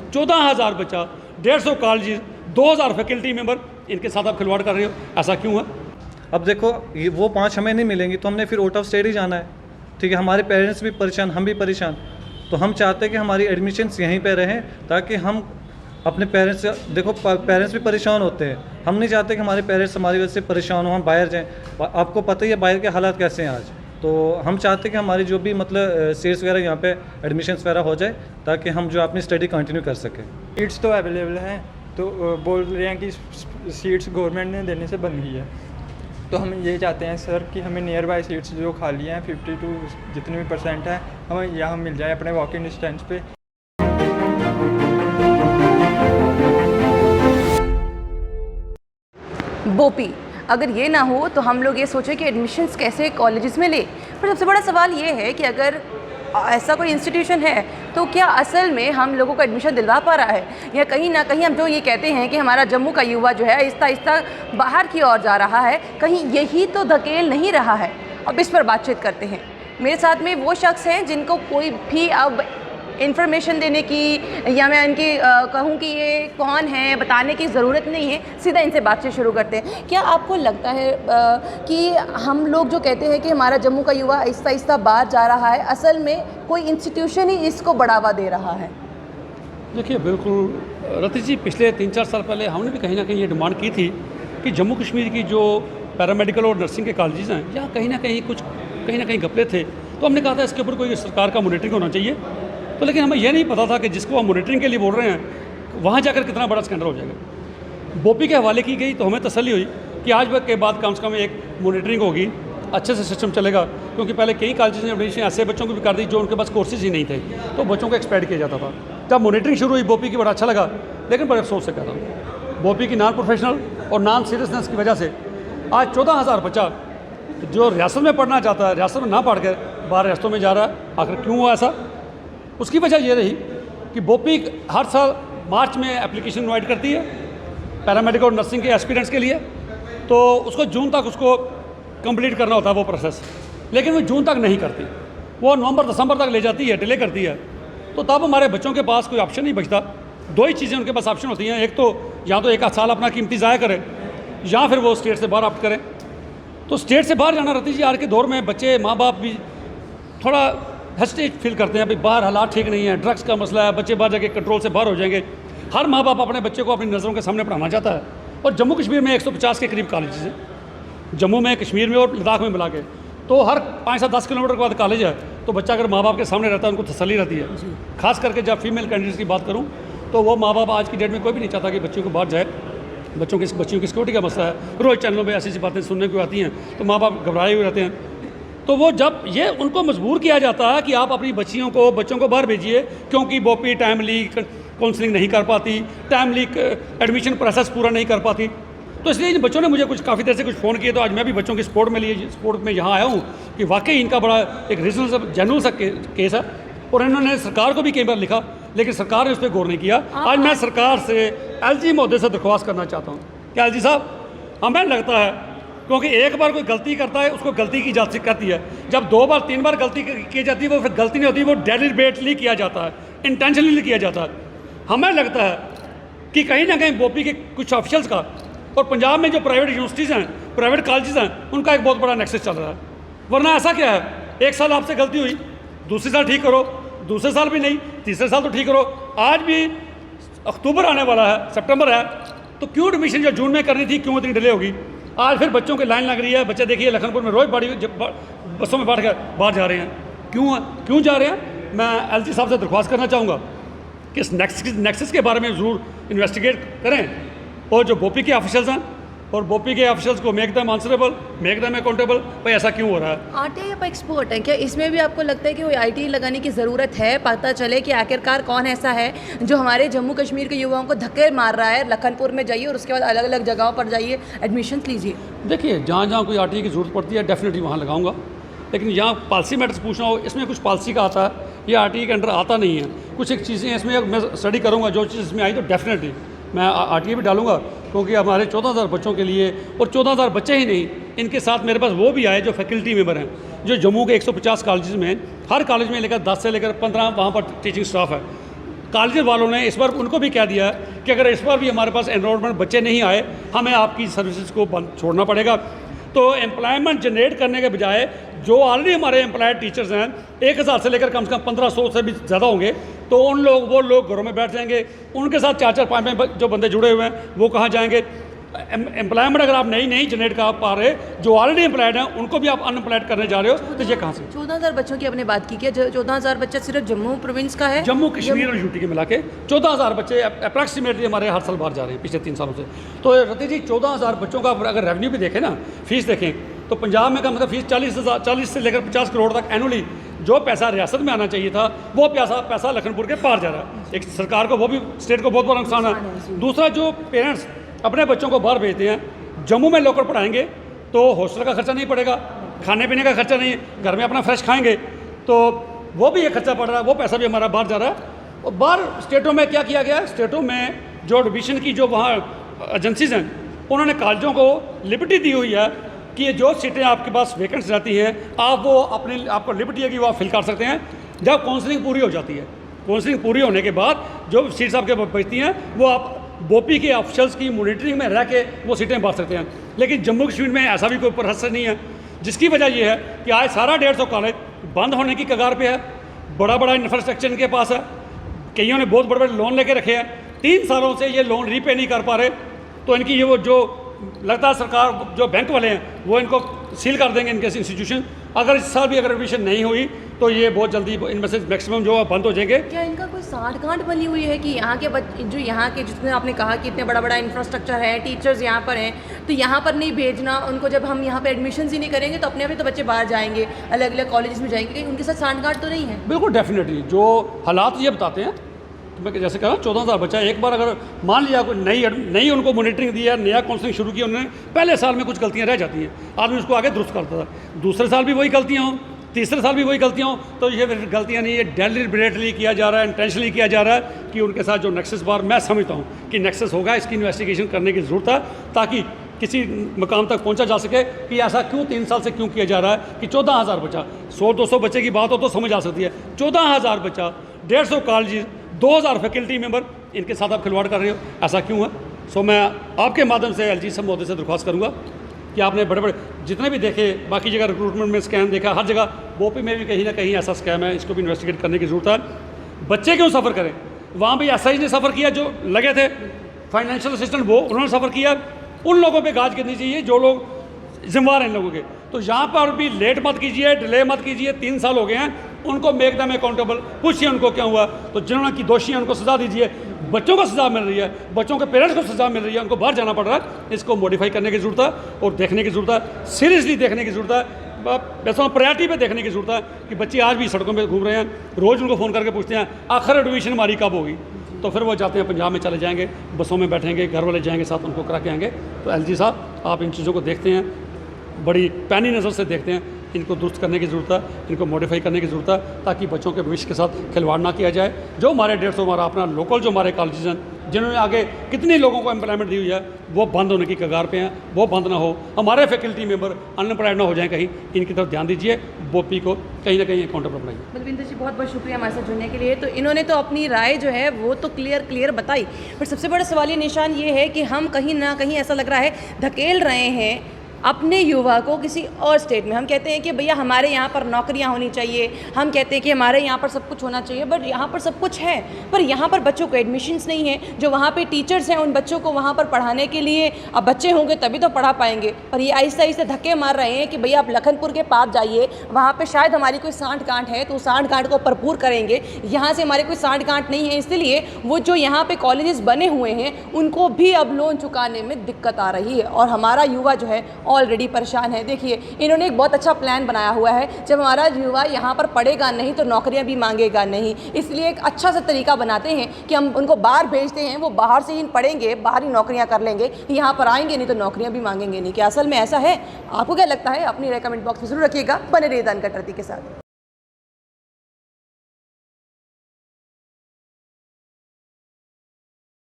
14,000 बच्चा, 150 college, 2,000 faculty member, इनके साथ आप खिलवाड़ कर रहे हो, ऐसा क्यों है? अब देखो ये वो 5 हमें नहीं मिलेंगी तो हमने फिर आउट ऑफ स्टेट ही जाना है, ठीक है। हमारे पेरेंट्स भी परेशान, हम भी परेशान, तो हम चाहते हैं कि हमारी एडमिशन्स यहीं पे रहें ताकि हम अपने पेरेंट्स, देखो पेरेंट्स भी परेशान होते हैं, हम नहीं चाहते कि हमारे पेरेंट्स हमारी वजह से परेशान हो, हम बाहर जाएं। आपको पता ही है बाहर के हालात कैसे हैं आज, तो हम चाहते हैं कि हमारी जो भी मतलब सीट्स वगैरह यहाँ पे एडमिशन्स वगैरह हो जाए ताकि हम जो अपनी स्टडी कंटिन्यू कर सकें। सीट्स तो अवेलेबल हैं, तो बोल रहे हैं कि सीट्स गवर्नमेंट ने देने से बंद की है, तो हम ये चाहते हैं सर कि हमें नियर बाय सीट्स जो खाली हैं 52 जितने भी % है हमें यहाँ मिल जाए अपने वॉकिंग डिस्टेंस पे। बोपी अगर ये ना हो तो हम लोग ये सोचें कि एडमिशन्स कैसे कॉलेजेस में ले, पर सबसे बड़ा सवाल ये है कि अगर ऐसा कोई इंस्टीट्यूशन है तो क्या असल में हम लोगों को एडमिशन दिलवा पा रहा है, या कहीं ना कहीं हम जो ये कहते हैं कि हमारा जम्मू का युवा जो है आहिस्ता आहिस्ता बाहर की ओर जा रहा है, कहीं यही तो धकेल नहीं रहा है। अब इस पर बातचीत करते हैं। मेरे साथ में वो शख्स हैं जिनको कोई भी अब इन्फॉर्मेशन देने की या मैं इनकी कहूँ कि ये कौन है बताने की ज़रूरत नहीं है, सीधा इनसे बातचीत शुरू करते हैं। क्या आपको लगता है कि हम लोग जो कहते हैं कि हमारा जम्मू का युवा आहिस्ता आहिस्ता बाहर जा रहा है, असल में कोई इंस्टीट्यूशन ही इसको बढ़ावा दे रहा है? देखिए बिल्कुल रति जी, पिछले 3-4 साल पहले हमने भी कहीं ना कहीं ये डिमांड की थी कि जम्मू कश्मीर की जो पैरामेडिकल और नर्सिंग के कॉलेजेस हैं यहाँ कहीं ना कहीं घपले थे, तो हमने कहा था इसके ऊपर कोई सरकार का मॉनिटरिंग होना चाहिए। तो लेकिन हमें यह नहीं पता था कि जिसको हम मॉनिटरिंग के लिए बोल रहे हैं वहाँ जाकर कितना बड़ा स्कैंडल हो जाएगा। बोपी के हवाले की गई तो हमें तसल्ली हुई कि आज के बाद कम से कम एक मॉनिटरिंग होगी, अच्छे से सिस्टम चलेगा, क्योंकि पहले कई कॉलेजेस ने एडमिशन ऐसे बच्चों को भी कर दी जो उनके पास कोर्सेज ही नहीं थे, तो बच्चों को एक्सपेक्ट किया जाता था। जब मॉनिटरिंग शुरू हुई बोपी की बड़ा अच्छा लगा, लेकिन बड़े अफसोस से कह रहा हूँ बोपी की नॉन प्रोफेशनल और नॉन सीरियसनेस की वजह से आज 14,000 बच्चा जो रियासत में पढ़ना चाहता है रियासत में ना पढ़ कर बाहर रियासतों में जा रहा है। आखिर क्यों हुआ ऐसा? उसकी वजह ये रही कि बोपी हर साल मार्च में एप्लीकेशन इन्वाइट करती है पैरामेडिकल और नर्सिंग के एस्पिरेंट्स के लिए, तो उसको जून तक उसको कंप्लीट करना होता है वो प्रोसेस, लेकिन वो जून तक नहीं करती, वो नवंबर-दिसंबर तक ले जाती है, डिले करती है। तो तब हमारे बच्चों के पास कोई ऑप्शन नहीं बचता। दो ही चीज़ें उनके पास ऑप्शन होती हैं, एक तो या तो 1 साल अपना कीमती ज़ाया करें या फिर वो स्टेट से बाहर ऑप्ट करें। तो स्टेट से बाहर जाना रहती जी, आज के दौर में बच्चे माँ बाप भी थोड़ा हेस्टेज फील करते हैं, भाई बाहर हालात ठीक नहीं है, ड्रग्स का मसला है, बच्चे बाहर जाके कंट्रोल से बाहर हो जाएंगे। हर माँ बाप अपने बच्चे को अपनी नज़रों के सामने पढ़ाना चाहता है। और जम्मू कश्मीर में 150 के करीब कॉलेज हैं, जम्मू में, कश्मीर में और लद्दाख में मिला के, तो हर 5-10 किलोमीटर के बाद कॉलेज है। तो बच्चा अगर माँ बाप के सामने रहता है उनको तसल्ली रहती है। खास करके जब फीमेल कैंडिडेट्स की बात करूँ तो वो माँ बाप आज की डेट में कोई भी नहीं चाहता कि बच्चों को बाहर जाए। बच्चियों की सिक्योरिटी का मसला है, रोज़ चैनलों पर ऐसी बातें सुनने को आती हैं, तो माँ बाप घबराए हुए रहते हैं। तो वो जब ये उनको मजबूर किया जाता है कि आप अपनी बच्चों को बाहर भेजिए, क्योंकि बोपी टाइमली काउंसलिंग नहीं कर पाती, टाइमली एडमिशन प्रोसेस पूरा नहीं कर पाती, तो इसलिए इन बच्चों ने मुझे काफ़ी देर से फ़ोन किए। तो आज मैं भी बच्चों की सपोर्ट में यहाँ आया हूँ कि वाकई इनका बड़ा एक रीजनल जेन्युइन सा केस है। और इन्होंने सरकार को भी कई बार लिखा, लेकिन सरकार ने उस पर गौर नहीं किया। आज मैं सरकार से LG महोदय से दरख्वास्त करना चाहता हूँ कि LG साहब, हमें लगता है क्योंकि एक बार कोई गलती करता है उसको गलती की इजाज़त करती है, जब 2 बार 3 बार गलती की जाती है वो फिर गलती नहीं होती, वो डेलिबरेटली किया जाता है, इंटेंशनली किया जाता है। हमें लगता है कि कहीं ना कहीं बोपी के कुछ ऑफिशियल्स का और पंजाब में जो प्राइवेट यूनिवर्सिटीज़ हैं, प्राइवेट कॉलेजेस हैं, उनका एक बहुत बड़ा नेक्सस चल रहा है। वरना ऐसा क्या है, 1 साल आपसे गलती हुई, दूसरे साल ठीक करो, दूसरे साल भी नहीं, तीसरे साल तो ठीक करो। आज भी अक्टूबर आने वाला है, सितंबर है, तो क्यों एडमिशन जो जून में करनी थी क्यों इतनी डिले होगी? आज फिर बच्चों की लाइन लग रही है। बच्चे देखिए लखनपुर में रोज़ बसों में बैठ कर बाहर जा रहे हैं। क्यों जा रहे हैं? मैं LG साहब से दरख्वास्त करना चाहूँगा कि इस नेक्सस के बारे में ज़रूर इन्वेस्टिगेट करें, और जो बोपी के ऑफिशियल्स हैं और बोपी के ऑफिशियल्स को make them answerable, make them accountable. भाई ऐसा क्यों हो रहा है? RTI आप एक्सपोर्ट है क्या? इसमें भी आपको लगता है कि कोई ITI लगाने की ज़रूरत है, पता चले कि आखिरकार कौन ऐसा है जो हमारे जम्मू कश्मीर के युवाओं को धक्के मार रहा है? लखनपुर में जाइए और उसके बाद अलग अलग जगहों पर जाइए, एडमिशन लीजिए। देखिए जहाँ कोई RTI की ज़रूरत पड़ती है डेफिनेटली वहाँ लगाऊंगा, लेकिन यहाँ पॉलिसी मैटर्स पूछना हो, इसमें कुछ पॉलिसी का आता है, ये RTI के अंडर आता नहीं है। कुछ एक चीज़ें इसमें मैं स्टडी करूँगा, जो चीज़ इसमें आई तो डेफिनेटली मैं RTI भी डालूंगा, क्योंकि हमारे 14,000 बच्चों के लिए, और 14,000 बच्चे ही नहीं, इनके साथ मेरे पास वो भी आए जो फैकल्टी मेंबर हैं, जो जम्मू के 150 कॉलेज में, हर कॉलेज में लेकर 10 से लेकर 15 वहाँ पर टीचिंग स्टाफ है। कॉलेज वालों ने इस बार उनको भी कह दिया कि अगर इस बार भी हमारे पास एनरोलमेंट बच्चे नहीं आए, हमें आपकी सर्विसेज को बंद छोड़ना पड़ेगा। तो एम्प्लॉयमेंट जनरेट करने के बजाय जो ऑलरेडी हमारे एम्प्लॉयड टीचर्स हैं 1000 से लेकर कम से कम 1500 से भी ज़्यादा होंगे, तो वो लोग घरों में बैठ जाएंगे। उनके साथ 4-4, 5-5 जो बंदे जुड़े हुए हैं वो कहाँ जाएंगे? एम्प्लॉयमेंट अगर आप नहीं जनरेट कर पा रहे, जो ऑलरेडी एम्प्लॉयड हैं उनको भी आप अनएम्प्लॉयड करने जा रहे हो, तो ये कहाँ से? 14,000 बच्चों की आपने बात की क्या? 14,000 बच्चा सिर्फ जम्मू प्रोविंस का है? जम्मू कश्मीर और यूटी के मिला के 14,000 बच्चे अप्रॉक्सीमेटली हमारे हर साल बाहर जा रहे हैं पिछले 3 सालों से। तो रति जी 14,000 बच्चों का अगर रेवेन्यू भी देखें ना, फीस देखें, तो पंजाब में कम से कम फीस 40 से लेकर 50 करोड़ तक एनुअली जो पैसा रियासत में आना चाहिए था, वो पैसा लखनपुर के पार जा रहा है। एक सरकार को, वो भी स्टेट को बहुत बड़ा नुकसान है। दूसरा, जो पेरेंट्स अपने बच्चों को बाहर भेजते हैं, जम्मू में लोकल पढ़ाएंगे तो हॉस्टल का खर्चा नहीं पड़ेगा, खाने पीने का खर्चा नहीं, घर में अपना फ्रेश खाएंगे, तो वो भी एक खर्चा पड़ रहा है, वो पैसा भी हमारा बाहर जा रहा है। और बाहर स्टेटों में क्या किया गया? स्टेटों में जो एडमिशन की जो वहाँ एजेंसीज हैं, उन्होंने कॉलेजों को लिबर्टी दी हुई है कि ये जो सीटें आपके पास वैकेंट्स रहती हैं, आप वो आपको लिबर्टी है कि वो आप फिल कर सकते हैं जब काउंसलिंग पूरी हो जाती है। काउंसलिंग पूरी होने के बाद जो सीट्स आपके बचती हैं, वो आप बोपी के ऑफिशल्स की मॉनिटरिंग में रह के वो सीटें भर सकते हैं। लेकिन जम्मू कश्मीर में ऐसा भी कोई प्रोसेस नहीं है, जिसकी वजह ये है कि आज सारा 150 कॉलेज बंद होने की कगार पे है। बड़ा इंफ्रास्ट्रक्चर इनके पास है, कईयों ने बहुत बड़े लोन लेके रखे हैं, 3 सालों से ये लोन रीपे नहीं कर पा रहे। तो इनकी ये वो जो लगता है सरकार, जो बैंक वाले हैं, वो इनको सील कर देंगे इनके इंस्टीट्यूशन। अगर इस साल भी अगर एडमिशन नहीं हुई तो ये बहुत जल्दी इनमें से मैक्सिमम जो बंद हो जाएंगे। क्या इनका कोई साठगांठ बनी हुई है कि यहाँ के जो यहाँ के, जिसमें आपने कहा कि इतने बड़ा इंफ्रास्ट्रक्चर है, टीचर्स यहाँ पर हैं, तो यहाँ पर नहीं भेजना उनको? जब हम यहाँ पे एडमिशन ही नहीं करेंगे तो अपने आप ही तो बच्चे बाहर जाएंगे, अलग अलग कॉलेज में जाएंगे, कहीं उनके साथ साठगांठ तो नहीं है? बिल्कुल डेफिनेटली, जो हालात ये बताते हैं, तो मैं जैसे कहा 14,000 बच्चा, एक बार अगर मान लिया कोई नई उनको मॉनिटरिंग दी है, नया काउंसलिंग शुरू की उन्होंने, पहले साल में कुछ गलतियाँ रह जाती हैं, आदमी उसको आगे दुरुस्त करता था, दूसरे साल भी वही गलतियाँ हों, तीसरे साल भी वही गलतियाँ हों, तो ये गलतियाँ नहीं, ये डेलिबरेटली किया जा रहा है, इंटेंशनली किया जा रहा है कि उनके साथ जो नेक्सस बार, मैं समझता हूँ कि नेक्सस होगा, इसकी इन्वेस्टिगेशन करने की ज़रूरत है ताकि किसी मकाम तक पहुंचा जा सके कि ऐसा क्यों 3 साल से क्यों किया जा रहा है कि 14,000 बच्चा, 100-200 बच्चे की बात हो तो समझ आ सकती है, 14,000 बच्चा, 150 कॉलेज, 2,000 फैकल्टी मेंबर, इनके साथ आप खिलवाड़ कर रहे हो, ऐसा क्यों है? सो मैं आपके माध्यम से एलजी सब महोदय से दरख्वास्त करूँगा कि आपने बड़े जितने भी देखे, बाकी जगह रिक्रूटमेंट में स्कैम देखा, हर जगह बोपी में भी कहीं ना कहीं ऐसा स्कैम है, इसको भी इन्वेस्टिगेट करने की ज़रूरत है। बच्चे क्यों सफ़र करें? वहाँ भी एसआई ने सफ़र किया, जो लगे थे फाइनेंशियल असिस्टेंट, वो उन्होंने सफ़र किया, उन लोगों पे गाज करनी चाहिए जो लोग जिम्मेवार हैं इन लोगों के। तो यहाँ पर भी लेट मत कीजिए, डिले मत कीजिए, 3 साल हो गए हैं, उनको मेक देम अकाउंटेबल, पूछिए उनको क्या हुआ, तो जिन्होंने की दोषी हैं उनको सज़ा दीजिए। बच्चों को सज़ा मिल रही है, बच्चों के पेरेंट्स को सज़ा मिल रही है, उनको बाहर जाना पड़ रहा है, इसको मॉडिफाई करने की ज़रूरत है और देखने की ज़रूरत है, सीरियसली देखने की ज़रूरत है, वैसा प्रायोरिटी पे देखने की ज़रूरत है कि बच्चे आज भी सड़कों पे घूम रहे हैं, रोज़ उनको फ़ोन करके पूछते हैं आखिर एडमिशन हमारी कब होगी, तो फिर वो जाते हैं पंजाब में चले जाएंगे, बसों में बैठेंगे, घर वाले जाएंगे साथ, उनको करा के आएंगे। तो एलजी साहब, आप इन चीज़ों को देखते हैं, बड़ी पैनी नज़र से देखते हैं, इनको दुरुस्त करने की ज़रूरत है, इनको मॉडिफाई करने की ज़रूरत है ताकि बच्चों के भविष्य के साथ खिलवाड़ ना किया जाए। जो हमारे 150 हमारा अपना लोकल जो हमारे कॉलेजेस हैं, जिन्होंने आगे कितने लोगों को एम्प्लॉयमेंट दी हुई है, वो बंद होने की कगार पे हैं, वो बंद ना हो, हमारे फैकल्टी मेंबर अनएम्प्लॉयड ना हो जाएं कहीं, इनकी तरफ ध्यान दीजिए, बोपी को कहीं ना कहीं अकाउंटेबल बनाइए। बलविंदर जी, बहुत बहुत शुक्रिया हमारे साथ जुड़ने के लिए। तो इन्होंने तो अपनी राय जो है वो तो क्लियर बताई, पर सबसे बड़ा सवालिया निशान ये है कि हम कहीं ना कहीं ऐसा लग रहा है धकेल रहे हैं अपने युवा को किसी और स्टेट में। हम कहते हैं कि भैया हमारे यहाँ पर नौकरियाँ होनी चाहिए, हम कहते हैं कि हमारे यहाँ पर सब कुछ होना चाहिए, बट यहाँ पर सब कुछ है, पर यहाँ पर बच्चों को एडमिशन्स नहीं है। जो वहाँ पे टीचर्स हैं उन बच्चों को वहाँ पर पढ़ाने के लिए, अब बच्चे होंगे तभी तो पढ़ा पाएंगे, पर ये आहिस्ता आहिस्ता धक्के मार रहे हैं कि भैया आप लखनपुर के पास जाइए, वहाँ पर शायद हमारी कोई सांठ-गांठ है तो उस सांठ-गांठ को भरपूर करेंगे। यहाँ से हमारे कोई सांठ-गांठ नहीं है, इसलिए वो जो यहाँ पर कॉलेजेस बने हुए हैं उनको भी अब लोन चुकाने में दिक्कत आ रही है और हमारा युवा जो है ऑलरेडी परेशान है। देखिए, इन्होंने एक बहुत अच्छा प्लान बनाया हुआ है, जब हमारा युवा यहाँ पर पढ़ेगा नहीं तो नौकरियाँ भी मांगेगा नहीं, इसलिए एक अच्छा सा तरीका बनाते हैं कि हम उनको बाहर भेजते हैं, वो बाहर से ही पढ़ेंगे, बाहर ही नौकरियाँ कर लेंगे, यहाँ पर आएंगे नहीं तो नौकरियाँ भी मांगेंगे नहीं। क्या असल में ऐसा है? आपको क्या लगता है? अपनी कमेंट बॉक्स में जरूर रखिएगा। बने रहिए द अनकट रत्ती के साथ।